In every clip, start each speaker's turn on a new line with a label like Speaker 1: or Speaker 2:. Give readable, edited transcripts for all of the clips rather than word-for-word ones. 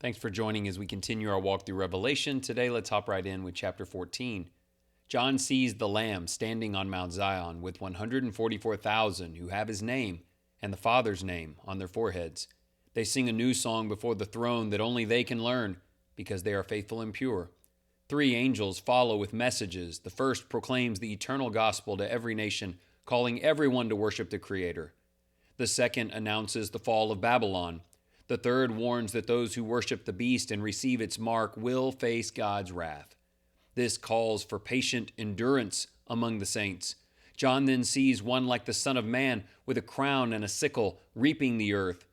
Speaker 1: Thanks for joining as we continue our walk through Revelation. Today, let's hop right in with chapter 14. John sees the Lamb standing on Mount Zion with 144,000 who have his name and the Father's name on their foreheads. They sing a new song before the throne that only they can learn because they are faithful and pure. 3 angels follow with messages. The first proclaims the eternal gospel to every nation, calling everyone to worship the Creator. The second announces the fall of Babylon. The third warns that those who worship the beast and receive its mark will face God's wrath. This calls for patient endurance among the saints. John then sees one like the Son of Man with a crown and a sickle reaping the earth.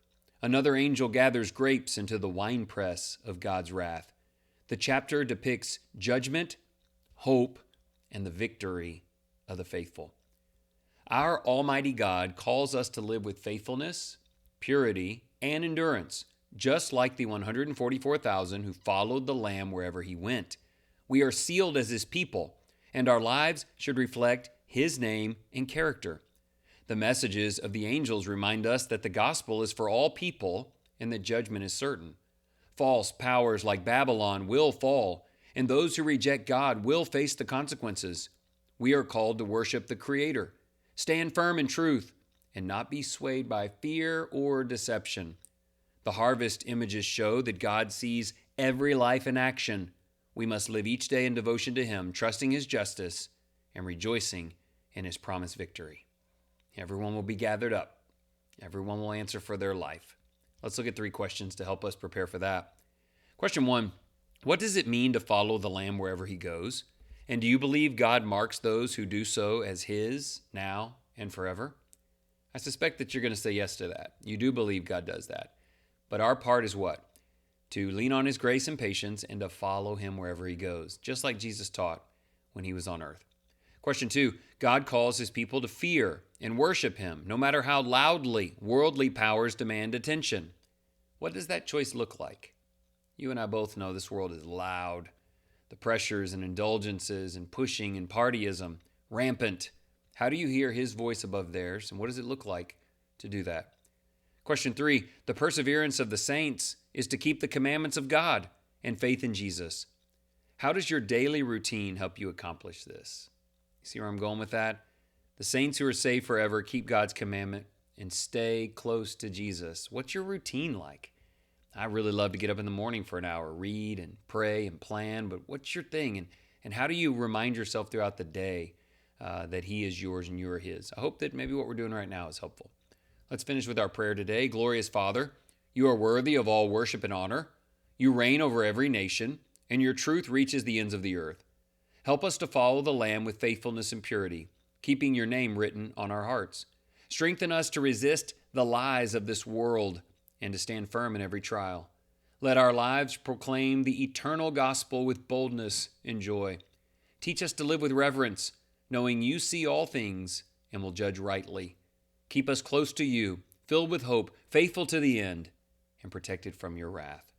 Speaker 1: Another angel gathers grapes into the winepress of God's wrath. The chapter depicts judgment, hope, and the victory of the faithful. Our Almighty God calls us to live with faithfulness, purity, and endurance, just like the 144,000 who followed the Lamb wherever he went. We are sealed as his people, and our lives should reflect his name and character. The messages of the angels remind us that the gospel is for all people and that judgment is certain. False powers like Babylon will fall, and those who reject God will face the consequences. We are called to worship the Creator, stand firm in truth, and not be swayed by fear or deception. The harvest images show that God sees every life in action. We must live each day in devotion to him, trusting his justice and rejoicing in his promised victory. Everyone will be gathered up. Everyone will answer for their life. Let's look at 3 questions to help us prepare for that. Question 1, what does it mean to follow the Lamb wherever he goes? And do you believe God marks those who do so as his now and forever? I suspect that you're going to say yes to that. You do believe God does that. But our part is what? To lean on his grace and patience and to follow him wherever he goes, just like Jesus taught when he was on earth. Question 2, God calls his people to fear and worship him, no matter how loudly worldly powers demand attention. What does that choice look like? You and I both know this world is loud. The pressures and indulgences and pushing and partyism, rampant. How do you hear his voice above theirs, and what does it look like to do that? Question 3, the perseverance of the saints is to keep the commandments of God and faith in Jesus. How does your daily routine help you accomplish this? You see where I'm going with that? The saints who are saved forever keep God's commandment and stay close to Jesus. What's your routine like? I really love to get up in the morning for an hour, read and pray and plan, but what's your thing? And how do you remind yourself throughout the day that he is yours and you are his? I hope that maybe what we're doing right now is helpful. Let's finish with our prayer today. Glorious Father, you are worthy of all worship and honor. You reign over every nation, and your truth reaches the ends of the earth. Help us to follow the Lamb with faithfulness and purity, keeping your name written on our hearts. Strengthen us to resist the lies of this world and to stand firm in every trial. Let our lives proclaim the eternal gospel with boldness and joy. Teach us to live with reverence, knowing you see all things and will judge rightly. Keep us close to you, filled with hope, faithful to the end, and protected from your wrath.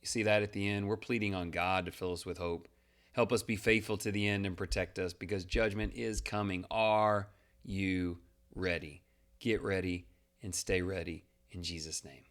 Speaker 1: You see that at the end? We're pleading on God to fill us with hope. Help us be faithful to the end and protect us because judgment is coming. Are you ready? Get ready and stay ready in Jesus' name.